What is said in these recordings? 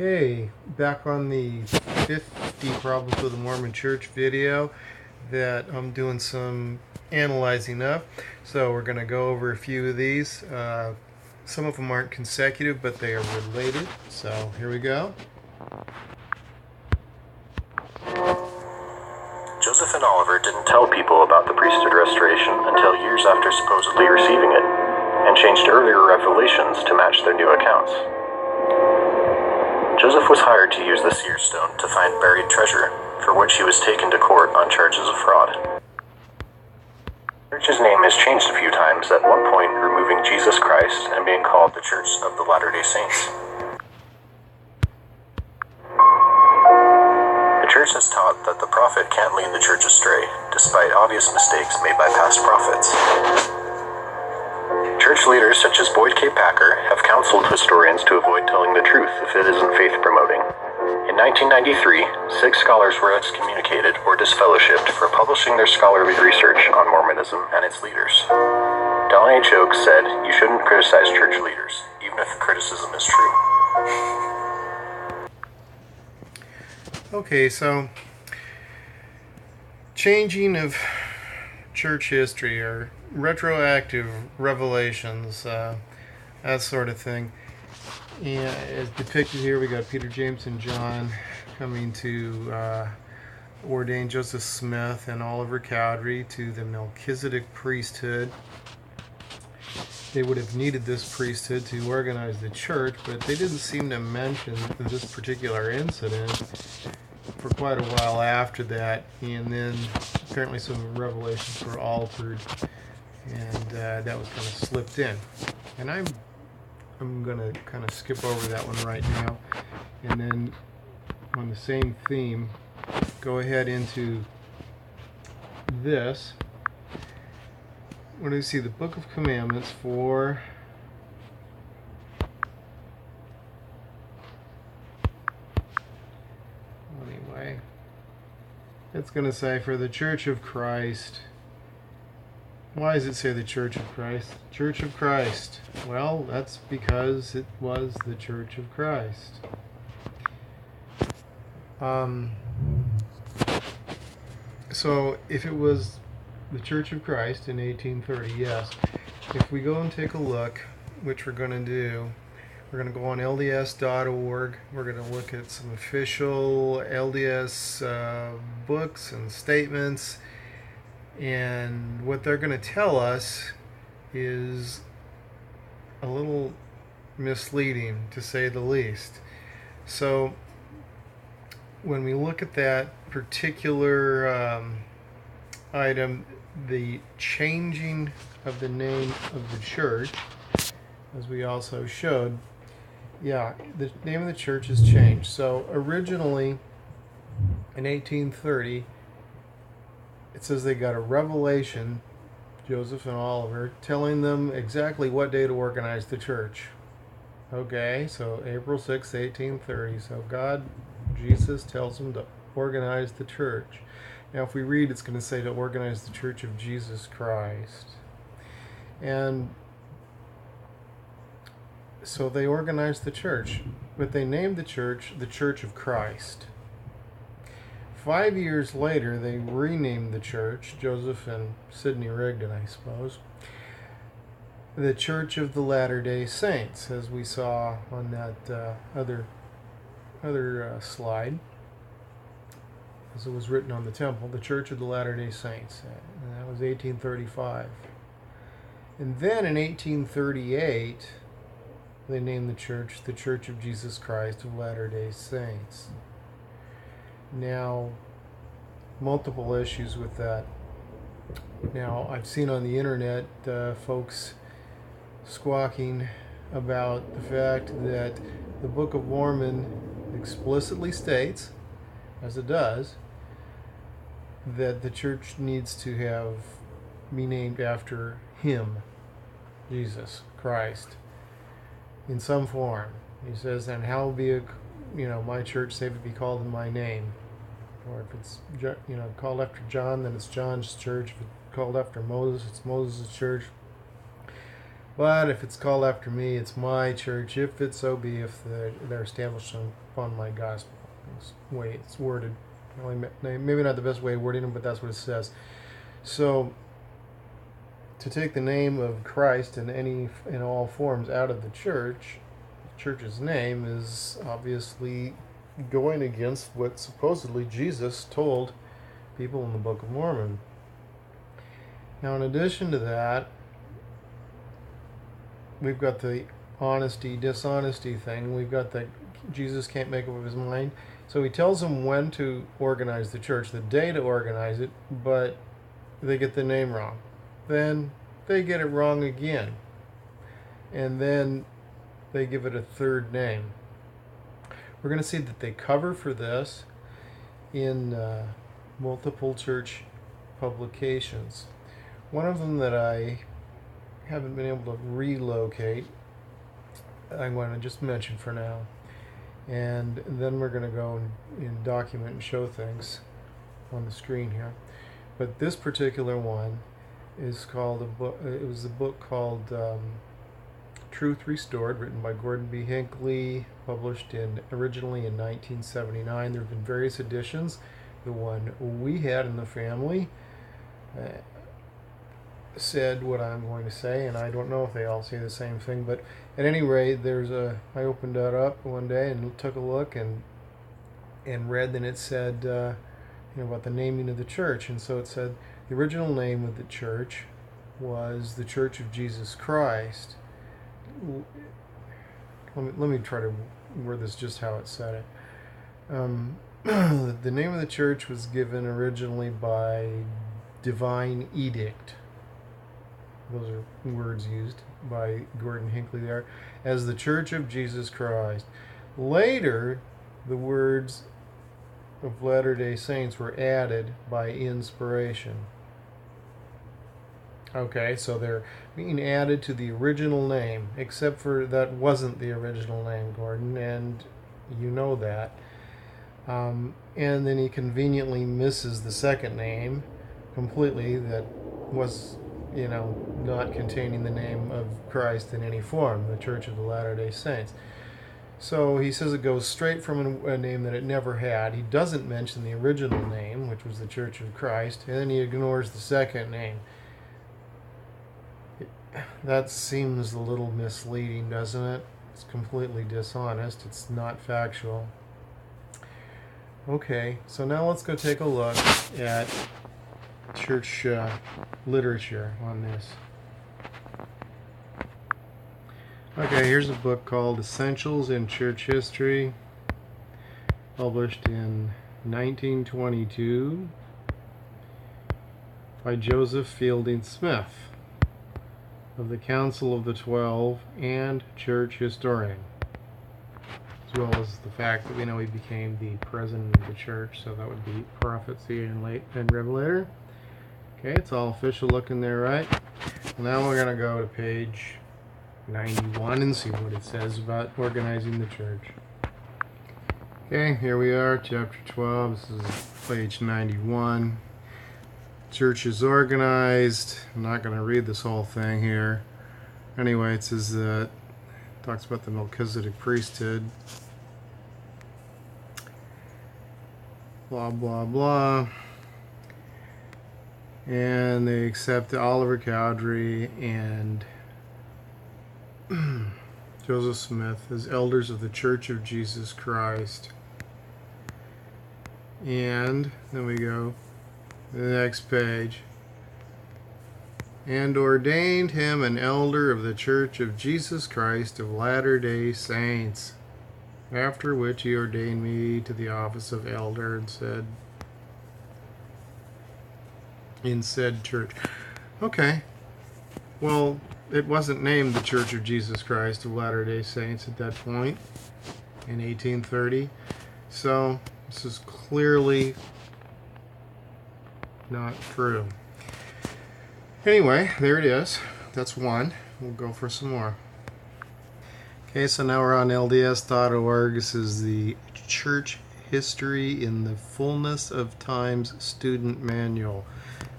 Okay, back on the 50 Problems with the Mormon Church video that I'm doing some analyzing of. So we're going to go over a few of these. Some of them aren't consecutive, but they are related. So here we go. Joseph and Oliver didn't tell people about the priesthood restoration until years after supposedly receiving it, and changed earlier revelations to match their new accounts. Joseph was hired to use the seer stone to find buried treasure, for which he was taken to court on charges of fraud. The church's name is changed a few times, at one point removing Jesus Christ and being called the Church of the Latter-day Saints. The church has taught that the prophet can't lead the church astray, despite obvious mistakes made by past prophets. Church leaders such as Boyd K. Packer have counseled historians to avoid telling the truth if it isn't faith-promoting. In 1993, 6 scholars were excommunicated or disfellowshipped for publishing their scholarly research on Mormonism and its leaders. Don H. Oaks said, "You shouldn't criticize church leaders, even if the criticism is true." Okay, so changing of church history or retroactive revelations, that sort of thing. And as depicted here, we got Peter, James, and John coming to ordain Joseph Smith and Oliver Cowdery to the Melchizedek priesthood. They would have needed this priesthood to organize the church, but they didn't seem to mention this particular incident for quite a while after that, and then apparently some revelations were altered, and that was kind of slipped in. And I'm going to kind of skip over that one right now, and then on the same theme, go ahead into this. What do we see? The Book of Commandments for anyway, it's going to say for the Church of Christ. Why does it say the Church of Christ? Church of Christ. Well, that's because it was the Church of Christ. So if it was the Church of Christ in 1830, yes. If we go and take a look, which we're going to do, we're going to go on LDS.org. We're going to look at some official LDS books and statements. And what they're going to tell us is a little misleading, to say the least. So when we look at that particular item, the changing of the name of the church, as we also showed, yeah, the name of the church has changed. So originally in 1830, it says they got a revelation, Joseph and Oliver, telling them exactly what day to organize the church. Okay, so April 6, 1830. So God, Jesus tells them to organize the church. Now if we read, it's going to say to organize the Church of Jesus Christ. And so they organized the church, but they named the church the Church of Christ. 5 years later, they renamed the church, Joseph and Sidney Rigdon, I suppose, the Church of the Latter-day Saints, as we saw on that other slide, as it was written on the temple, the Church of the Latter-day Saints. And that was 1835. And then in 1838, they named the church the Church of Jesus Christ of Latter-day Saints. Now, multiple issues with that. Now, I've seen on the internet folks squawking about the fact that the Book of Mormon explicitly states, as it does, that the church needs to be named after Him, Jesus Christ, in some form. He says, and how will be my church, save it be called in my name. Or if it's called after John, then it's John's church. If it's called after Moses, it's Moses' church. But if it's called after me, it's my church, if it so be, if they're established upon my gospel. That's the way it's worded. Maybe not the best way of wording it, but that's what it says. So, to take the name of Christ in all forms out of the church's name is obviously going against what supposedly Jesus told people in the Book of Mormon. Now, in addition to that, we've got the honesty, dishonesty thing. We've got that Jesus can't make up his mind. So he tells them when to organize the church, the day to organize it, but they get the name wrong. Then they get it wrong again. And then they give it a third name. We're going to see that they cover for this in multiple church publications. One of them that I haven't been able to relocate, I'm going to just mention for now. And then we're going to go and document and show things on the screen here. But this particular one is called it was a book called Truth Restored, written by Gordon B Hinckley, published originally in 1979. There have been various editions. The one we had in the family said what I'm going to say, and I don't know if they all say the same thing, but at any rate, I opened that up one day and took a look and read, and it said about the naming of the church. And so it said the original name of the church was the Church of Jesus Christ. Let me try to word this just how it said it. The name of the church was given originally by divine edict. Those are words used by Gordon Hinckley there, as the Church of Jesus Christ. Later, the words of Latter-day Saints were added by inspiration. Okay, so they're being added to the original name, except for that wasn't the original name, Gordon, and you know that. And then he conveniently misses the second name completely, that was not containing the name of Christ in any form, the Church of the Latter-day Saints. So he says it goes straight from a name that it never had. He doesn't mention the original name, which was the Church of Christ, and then he ignores the second name. That seems a little misleading, doesn't it? It's completely dishonest. It's not factual. Okay, so now let's go take a look at church literature on this. Okay, here's a book called Essentials in Church History, published in 1922 by Joseph Fielding Smith of the Council of the 12 and church historian, as well as the fact that we know he became the president of the church, so that would be Prophecy and Revelator. Okay, it's all official looking there, right? Now we're going to go to page 91 and see what it says about organizing the church. Okay, here we are, chapter 12. This is page 91. Church is organized. I'm not going to read this whole thing here. Anyway, it says talks about the Melchizedek priesthood. Blah, blah, blah. And they accept Oliver Cowdery and Joseph Smith as elders of the Church of Jesus Christ. And then we go to the next page. And ordained him an elder of the Church of Jesus Christ of Latter-day Saints. After which he ordained me to the office of elder and in said church. Okay. Well, it wasn't named the Church of Jesus Christ of Latter-day Saints at that point in 1830. So this is clearly not true. Anyway, there it is. That's one. We'll go for some more. Okay, so now we're on LDS.org. This is the Church History in the Fullness of Times Student Manual.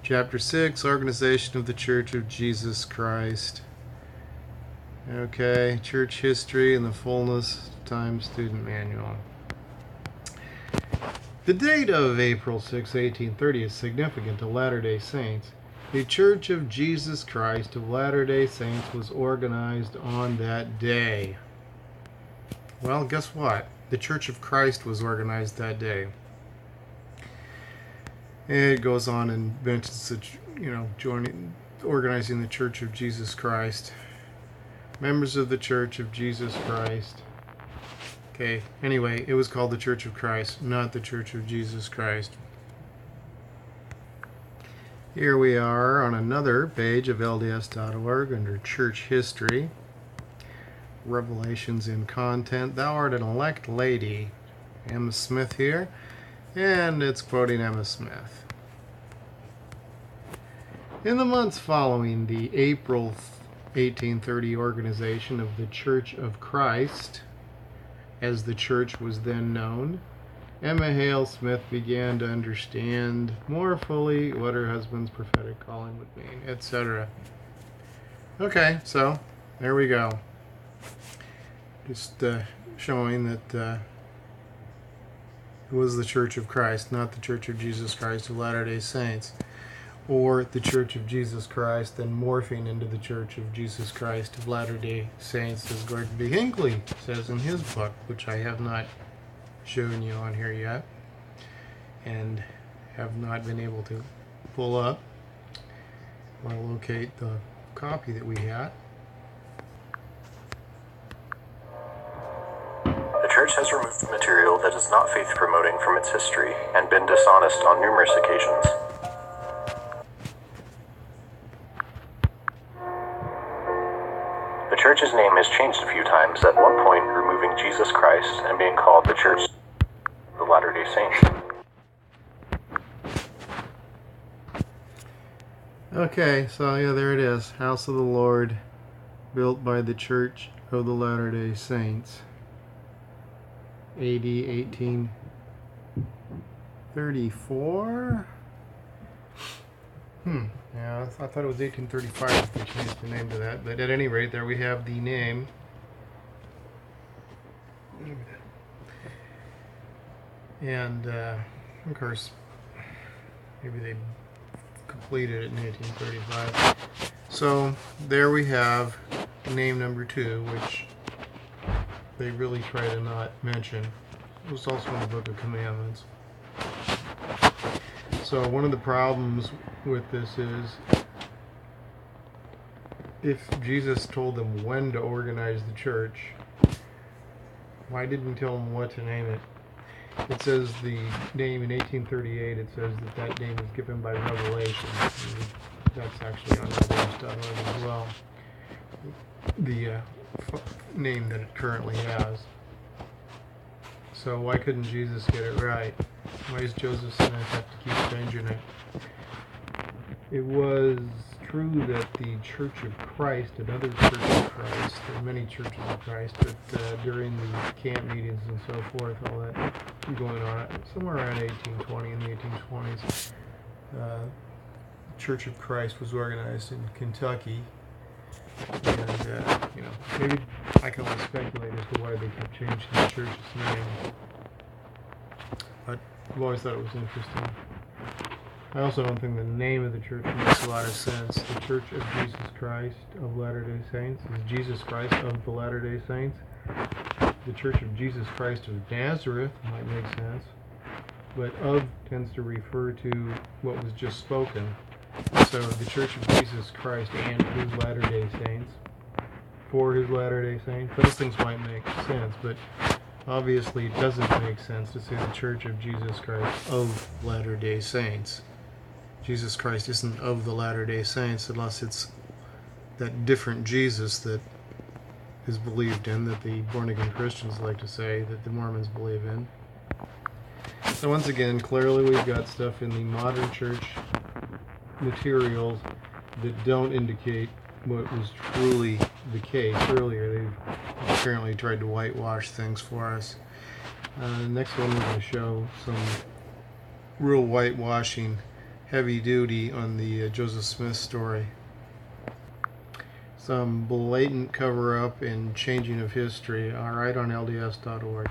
Chapter 6, Organization of the Church of Jesus Christ. Okay, Church History and the Fullness Time Student Manual. The date of April 6, 1830 is significant to Latter-day Saints. The Church of Jesus Christ of Latter-day Saints was organized on that day. Well, guess what? The Church of Christ was organized that day. It goes on and mentions, organizing the Church of Jesus Christ. Members of the Church of Jesus Christ. Okay, anyway, it was called the Church of Christ, not the Church of Jesus Christ. Here we are on another page of LDS.org under Church History. Revelations in Content. Thou art an elect lady. Emma Smith here. And it's quoting Emma Smith. In the months following the April 1830 organization of the Church of Christ, as the church was then known, Emma Hale Smith began to understand more fully what her husband's prophetic calling would mean, etc. Okay, so there we go. Just showing that it was the Church of Christ, not the Church of Jesus Christ of Latter-day Saints, or the Church of Jesus Christ then morphing into the Church of Jesus Christ of Latter-day Saints, as Gordon B Hinckley says in his book, which I have not shown you on here yet and have not been able to pull up or locate the copy that we had. The Church has removed material that is not faith-promoting from its history and been dishonest on numerous occasions. The Church's name has changed a few times, at one point removing Jesus Christ and being called the Church of the Latter-day Saints. Okay, so yeah, there it is. House of the Lord, built by the Church of the Latter-day Saints. AD 1834? Yeah, I thought it was 1835 if they changed the name to that. But at any rate, there we have the name. And, of course, maybe they completed it in 1835. So, there we have name number 2, which they really try to not mention. It was also in the Book of Commandments. So one of the problems with this is, if Jesus told them when to organize the church, why didn't he tell them what to name it? It says the name in 1838, it says that name is given by revelation. That's actually on LDS.org as well. The name that it currently has. So why couldn't Jesus get it right? Why does Joseph Smith have to keep changing it? It was true that the Church of Christ, another Church of Christ, there are many churches of Christ, but during the camp meetings and so forth, all that going on, somewhere around 1820, in the 1820s, the Church of Christ was organized in Kentucky. And, maybe I can only speculate as to why they kept changing the church's name. But I've always thought it was interesting. I also don't think the name of the church makes a lot of sense. The Church of Jesus Christ of Latter-day Saints is Jesus Christ of the Latter-day Saints. The Church of Jesus Christ of Nazareth might make sense. But of tends to refer to what was just spoken. So the Church of Jesus Christ and His Latter-day Saints, for His Latter-day Saints, those things might make sense, but obviously it doesn't make sense to say the Church of Jesus Christ of Latter-day Saints. Jesus Christ isn't of the Latter-day Saints unless it's that different Jesus that is believed in, that the born-again Christians like to say, that the Mormons believe in. So once again, clearly we've got stuff in the modern church materials that don't indicate what was truly the case earlier. They've apparently tried to whitewash things for us. Next one we're going to show some real whitewashing, heavy duty on the Joseph Smith story. some blatant cover-up and changing of history, all right, on LDS.org.